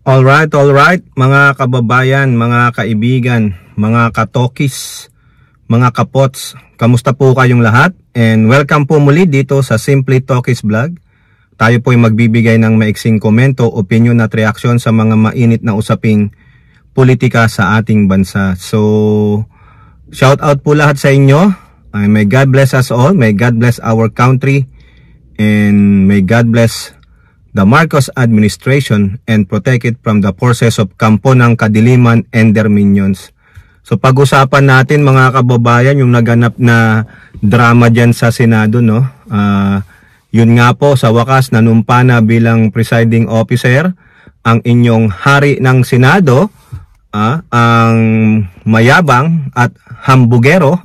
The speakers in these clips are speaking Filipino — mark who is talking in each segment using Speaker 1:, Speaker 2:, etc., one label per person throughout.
Speaker 1: All right, mga kababayan, mga kaibigan, mga katokis, mga kapots, kamusta po kayong lahat? And welcome po muli dito sa Simply Talkies Vlog. Tayo po ay magbibigay ng maiksing komento, opinion at reaksyon sa mga mainit na usaping politika sa ating bansa. So, shout out po lahat sa inyo. May God bless us all, may God bless our country, and may God bless the Marcos administration and protect it from the forces of Kampo ng Kadiliman and their minions. So pag-usapan natin mga kababayan yung naganap na drama dyan sa Senado, no? Yun nga po, sa wakas nanumpa na bilang presiding officer ang inyong hari ng Senado, ang mayabang at hambugero,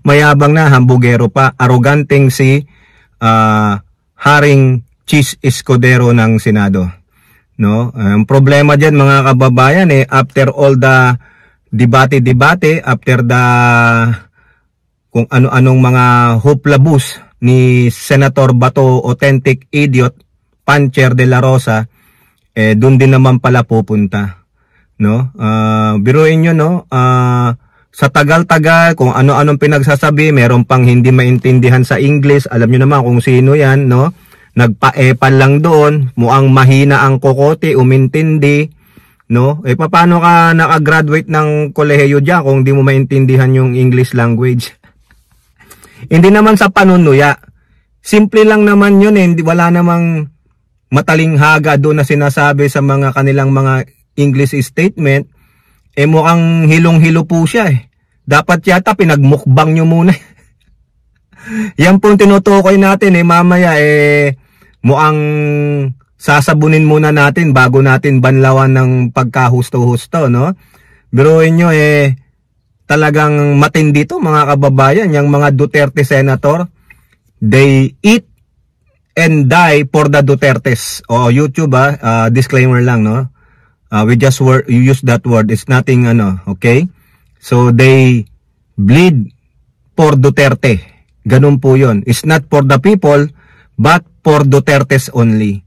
Speaker 1: mayabang na hambugero pa, aroganteng si Haring Chis Escudero ng Senado, no? Ang problema diyan mga kababayan after all the debate, after the kung ano-anong mga huplabus ni Senator Bato, authentic idiot, Pancher de la Rosa, doon din naman pala pupunta, no? Biruin nyo, no? Sa tagal-tagal kung ano-anong pinagsasabi, meron pang hindi maintindihan sa English, alam nyo naman kung sino yan, no? Nagpa-epal lang doon, muang mahina ang kokote, umintindi, no? Paano ka nakagraduate ng kolehiyo diyan kung di mo maintindihan yung English language? Hindi naman sa panunuya. Simple lang naman yun wala namang matalinghaga doon na sinasabi sa mga kanilang mga English statement. Mukhang hilong-hilo po siya Dapat yata pinagmukbang nyo muna. Yan pong tinutukoy natin mamaya mukhang sasabunin muna natin bago natin banlawan ng pagkahusto-husto, no? Biruin nyo talagang matindi to mga kababayan, yung mga Duterte senator, they eat and die for the Dutertes. YouTube disclaimer lang, no? We just use that word, it's nothing okay? So they bleed for Duterte. Ganun po yun. It's not for the people, but for Dutertes only.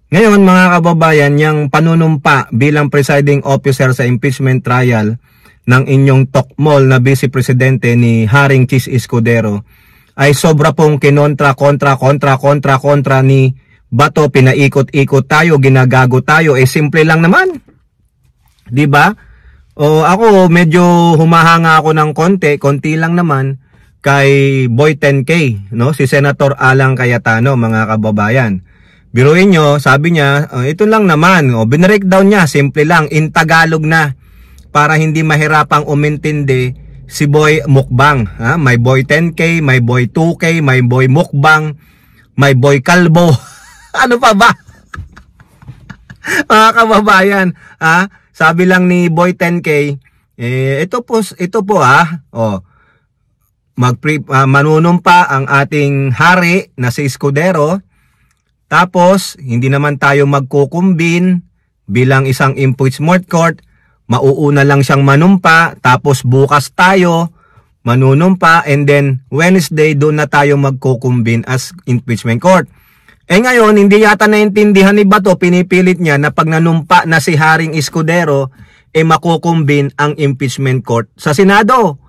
Speaker 1: Ngayon mga kababayan, yung panunumpa bilang presiding officer sa impeachment trial ng inyong tokmol na Vice Presidente ni Haring Chis Escudero ay sobra pong kontra ni Bato. Pinaikot-ikot tayo, ginagago tayo. Simple lang naman. Diba? Ako medyo humahanga ako ng konti lang naman kay Boy 10K, no? Si Senator Alang Cayetano, mga kababayan. Biruin nyo, sabi niya, ito lang naman, binreakdown niya, simple lang, in Tagalog na, para hindi mahirapang umintindi si Boy Mukbang. May Boy 10K, may Boy 2K, may Boy Mukbang, may Boy Kalbo. Ano pa ba? Mga kababayan, sabi lang ni Boy 10K, ito po manunumpa ang ating hari na si Escudero, tapos hindi naman tayo magkukumbin bilang isang impeachment court, mauuna lang siyang manumpa, tapos bukas tayo manunumpa, and then Wednesday doon na tayo magkukumbin as impeachment court. Ngayon, hindi yata naintindihan ni Bato, pinipilit niya na pag nanumpa na si Haring Escudero, makukumbin ang impeachment court sa Senado.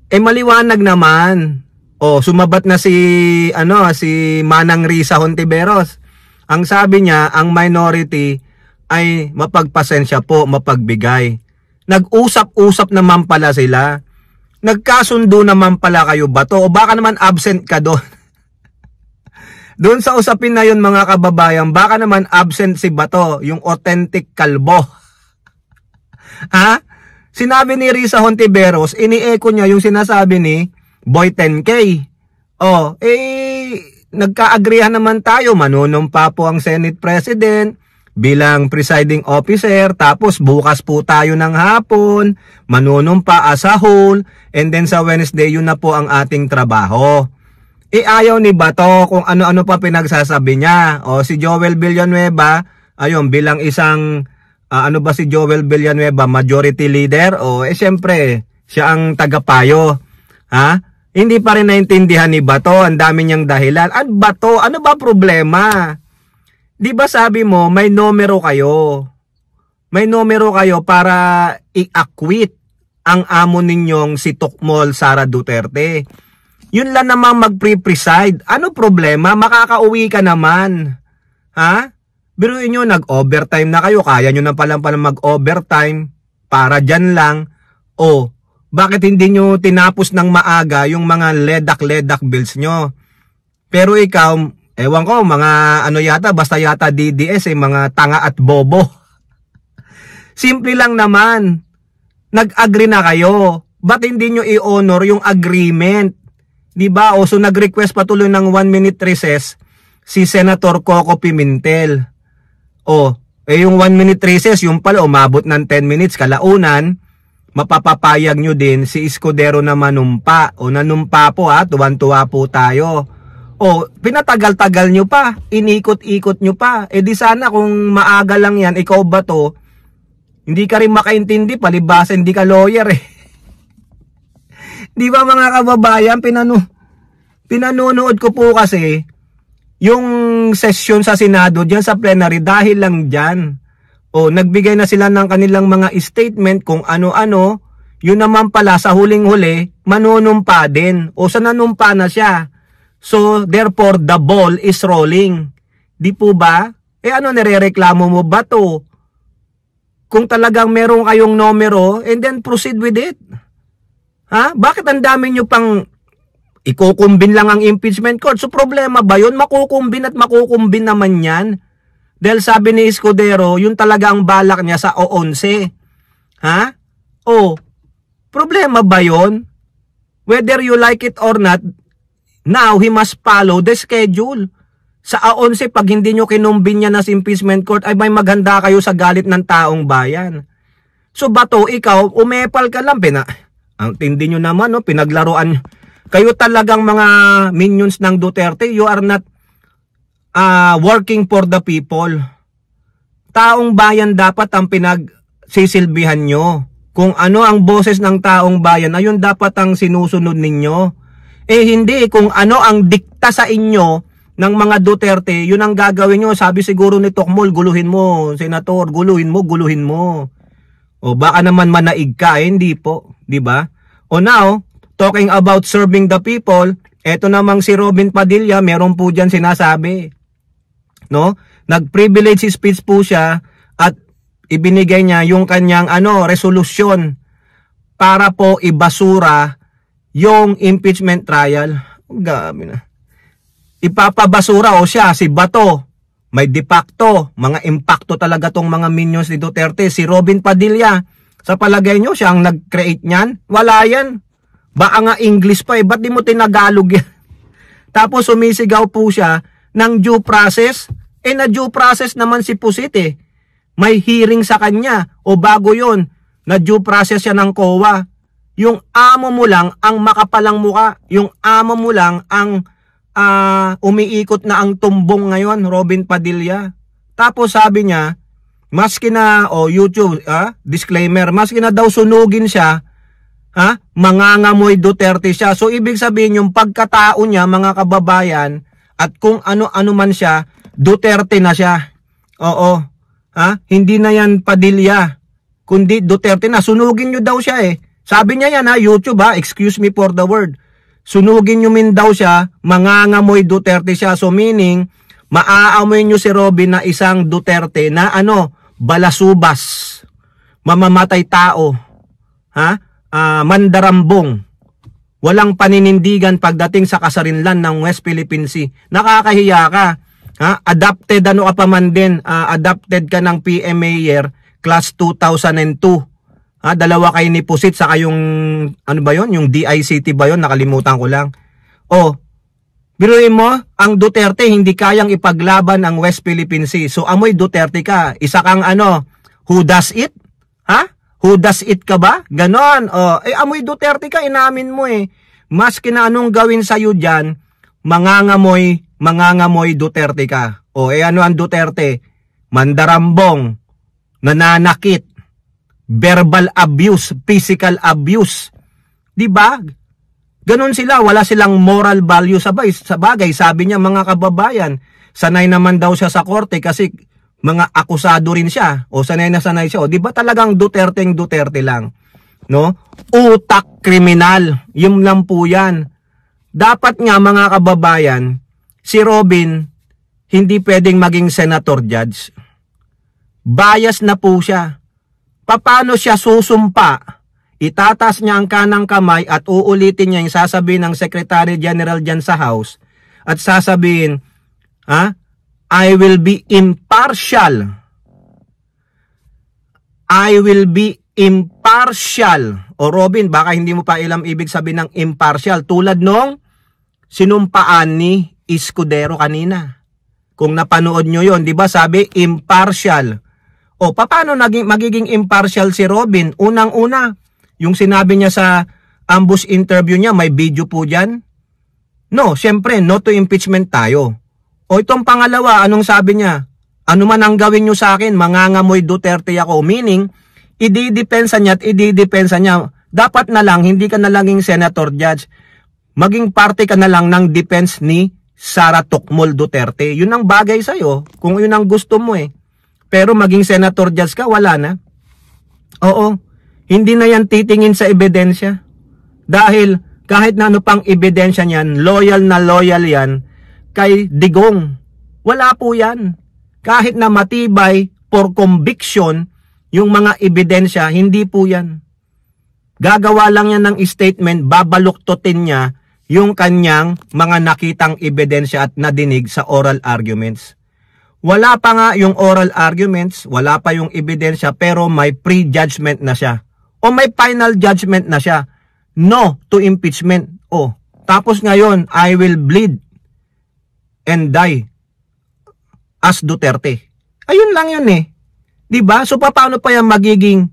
Speaker 1: Maliwanag naman. Sumabat na si Manang Risa Hontiveros. Ang sabi niya, ang minority ay mapagpasensya po, mapagbigay. Nag-usap-usap naman pala sila. Nagkasundo naman pala kayo, Bato, o baka naman absent ka doon. Doon sa usapin na yun mga kababayan, baka naman absent si Bato, yung authentic kalbo. Sinabi ni Risa Hontiveros, ini-echo niya yung sinasabi ni Boy 10K. Nagka-agreehan naman tayo, manunumpa po ang Senate President bilang presiding officer, tapos bukas po tayo ng hapon, manunumpa as a whole, and then sa Wednesday yun na po ang ating trabaho. Ayaw ni Bato kung ano-ano pa pinagsasabi niya. Si Joel Villanueva, bilang isang si Joel Villanueva, majority leader, siyempre siya ang tagapayo. Hindi pa rin naintindihan ni Bato, ang dami niyang dahilan. At Bato, ano ba problema? Di ba sabi mo, may numero kayo? May numero kayo para i-acquit ang amo ninyong si Tukmol Sara Duterte. Yun lang naman mag-preside. Ano problema? Makakauwi ka naman. Ha? Biruin nyo, nag-overtime na kayo. Kaya nyo na palang mag-overtime para dyan lang. O, bakit hindi nyo tinapos ng maaga yung mga ledak-ledak bills nyo? Pero ikaw, ewan ko, mga ano yata, basta yata DDS, mga tanga at bobo. Simple lang naman. Nag-agree na kayo. Ba't hindi nyo i-honor yung agreement? Diba? O so nag-request patuloy ng 1-minute recess si Senator Coco Pimentel. O, yung 1-minute recess, yung pala umabot ng 10 minutes kalaunan, mapapapayag nyo din si Escudero na manumpa. O nanumpa po ha, tuwan-tuwa po tayo. O, pinatagal-tagal nyo pa, inikot-ikot nyo pa. E di sana kung maaga lang yan, ikaw ba to, hindi ka rin makaintindi, palibasa hindi ka lawyer eh. Di ba mga kababayan, pinanonood ko po kasi yung session sa Senado dyan sa plenary dahil lang dyan. O nagbigay na sila ng kanilang mga statement kung ano-ano, yun naman pala sa huling-huli, manunumpa din. O sa nanumpa na siya. So therefore the ball is rolling. Di po ba? Eh ano nirereklamo mo ba to? Kung talagang meron kayong numero, and then proceed with it. Ha? Bakit ang dami nyo pang ikukumbin lang ang impeachment court? So problema ba yun? Makukumbin at makukumbin naman yan. Dahil sabi ni Escudero, yun talaga ang balak niya sa O11. Ha? O, problema ba yun? Whether you like it or not, now he must follow the schedule. Sa A11, pag hindi nyo kinumbin niya na sa impeachment court, ay may maghanda kayo sa galit ng taong bayan. So bato, ikaw, umepal ka lang. Ang tindi nyo naman, no? Pinaglaruan. Kayo talagang mga minions ng Duterte, you are not working for the people. Taong bayan dapat ang pinagsisilbihan nyo. Kung ano ang boses ng taong bayan, ayun dapat ang sinusunod ninyo. Eh hindi, kung ano ang dikta sa inyo ng mga Duterte, yun ang gagawin nyo. Sabi siguro ni Tukmol, guluhin mo, Senator, guluhin mo. O baka naman manaig ka, eh, hindi po, di ba? O now, talking about serving the people, eto namang si Robin Padilla, meron po diyan sinasabi. No? Nag-privilege speech po siya at ibinigay niya yung kanyang resolusyon para po ibasura yung impeachment trial. Gabi na. Ipapabasura o siya, si Bato, may de facto, mga impacto talaga tong mga minions ni Duterte. Si Robin Padilla, sa palagay nyo, siya ang nag-create niyan? Wala yan. Baka nga English pa eh, ba't di mo tinagalog yan? Tapos sumisigaw po siya ng due process. Eh na due process naman si Pusit eh. May hearing sa kanya. O bago yon, na due process siya ng COA. Yung amo mo lang ang makapalang muka. Yung amo mo lang ang umiikot na ang tumbong ngayon, Robin Padilla. Tapos sabi niya, maski na, YouTube, disclaimer, maski na daw sunugin siya, mangangamoy Duterte siya. So ibig sabihin yung pagkatao niya, mga kababayan, at kung ano-ano man siya, Duterte na siya. Oo. Hindi na yan Padilla, kundi Duterte na. Sunugin nyo daw siya eh. Sabi niya yan YouTube excuse me for the word. Sunugin nyo min daw siya, mangangamoy Duterte siya. So meaning, maaamoy nyo si Robin na isang Duterte na balasubas, mamamatay tao, mandarambong, walang paninindigan pagdating sa kasarinlan ng West Philippine Sea. Nakakahiya ka. Adapted ka pa man din, adapted ka ng PMA year, class 2002. Dalawa kayo ni Pusit, saka yung, yung DICT ba yun? Nakalimutan ko lang. Biruin mo, ang Duterte hindi kayang ipaglaban ang West Philippine Sea. So amoy Duterte ka. Isa kang who does it? Who does it ka ba? Ganon. Amoy Duterte ka, inamin mo eh. Maski na anong gawin sa'yo dyan, mangangamoy Duterte ka. Ano ang Duterte? Mandarambong, nananakit, verbal abuse, physical abuse. Diba? Ganon sila, wala silang moral value sa bagay. Sabi niya, mga kababayan, sanay naman daw siya sa korte kasi mga akusado rin siya. O sanay na sanay siya. O di ba talagang Duterte lang? No? Utak kriminal. Yun lang po yan. Dapat nga mga kababayan, si Robin hindi pwedeng maging senator judge. Bias na po siya. Paano siya susumpa? Itatas niya ang kanang kamay at uulitin niya yung sasabihin ng Secretary General dyan sa House at sasabihin, I will be impartial. I will be impartial. O Robin, baka hindi mo pa ilam ibig sabihin ng impartial. Tulad nung sinumpaan ni Escudero kanina. Kung napanood nyo yon, di ba sabi impartial. O paano magiging impartial si Robin? Unang-una, yung sinabi niya sa ambush interview niya, may video po dyan. No, syempre, no to impeachment tayo. O itong pangalawa, anong sabi niya? Ano man ang gawin nyo sa akin, mangangamoy Duterte ako. Meaning, ididepensa niya at ididepensa niya. Dapat na lang, hindi ka na langing senator judge. Maging parte ka na lang ng defense ni Sara Tocmol Duterte. Yun ang bagay sa'yo, kung yun ang gusto mo eh. Pero maging senator judge ka, wala na. Oo. Hindi na yan titingin sa ebidensya. Dahil kahit na ano pang ebidensya niyan, loyal na loyal yan kay Digong. Wala po yan. Kahit na matibay for conviction yung mga ebidensya, hindi po yan. Gagawa lang yan ng statement, babaluktutin niya yung kanyang mga nakitang ebidensya at nadinig sa oral arguments. Wala pa nga yung oral arguments, wala pa yung ebidensya, pero may pre-judgment na siya. O may final judgment na siya. No to impeachment. O, tapos ngayon, I will bleed and die as Duterte. Ayun lang yun eh. Diba? So, paano pa yan magiging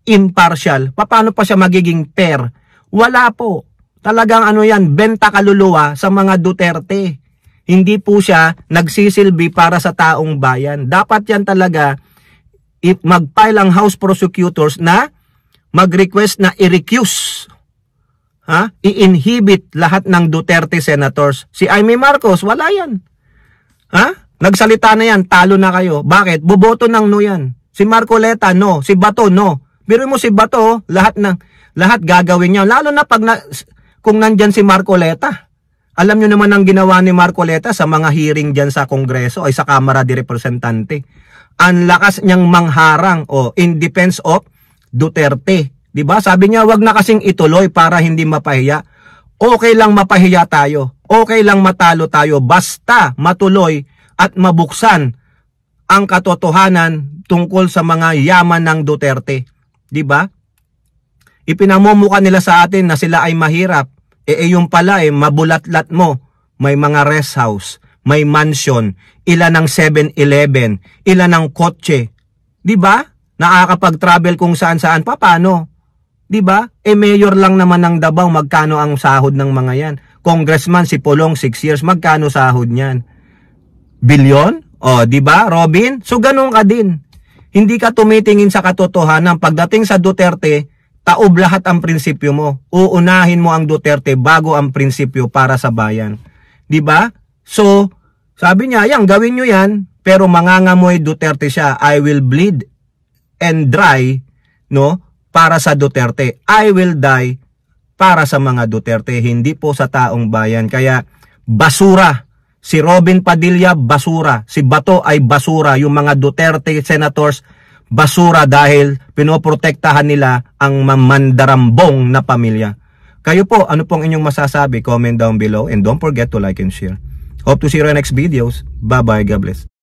Speaker 1: impartial? Paano pa siya magiging fair? Wala po. Talagang ano yan, benta kaluluwa sa mga Duterte. Hindi po siya nagsisilbi para sa taong bayan. Dapat yan talaga mag-file ang House Prosecutors na mag-request na i-recuse, i-inhibit lahat ng Duterte senators. Si Amy Marcos, wala yan. Nagsalita na yan, talo na kayo. Bakit? Boboto ng no yan. Si Marcoleta, no. Si Bato, no. Biro mo si Bato, lahat gagawin niya. Lalo na kung nandyan si Marcoleta. Alam nyo naman ang ginawa ni Marcoleta sa mga hearing dyan sa Kongreso ay sa Kamara de Representante. Ang lakas niyang mangharang in defense of Duterte. Diba? Sabi niya, wag na kasing ituloy para hindi mapahiya. Okay lang mapahiya tayo. Okay lang matalo tayo. Basta matuloy at mabuksan ang katotohanan tungkol sa mga yaman ng Duterte. Diba? Ipinamumuka nila sa atin na sila ay mahirap. Yung pala mabulatlat mo. May mga rest house, may mansion, ilan ng 7-Eleven, ilan ng kotse. Diba? Nakakapag-travel kung saan-saan. Paano? Diba? Mayor lang naman ng Davao, magkano ang sahod ng mga yan? Congressman, si Pulong, 6 years, magkano sahod niyan? Bilyon? Diba, Robin? So, ganun ka din. Hindi ka tumitingin sa katotohanan. Pagdating sa Duterte, taob lahat ang prinsipyo mo. Uunahin mo ang Duterte bago ang prinsipyo para sa bayan. Diba? So, sabi niya, gawin nyo yan, pero mangangamoy Duterte siya. I will bleed and dry, no, para sa Duterte. I will die para sa mga Duterte, hindi po sa taong bayan. Kaya basura. Si Robin Padilla, basura. Si Bato ay basura. Yung mga Duterte senators, basura dahil pinoprotektahan nila ang mamandarambong na pamilya. Kayo po, ano pong inyong masasabi? Comment down below and don't forget to like and share. Hope to see you in our next videos. Bye-bye. God bless.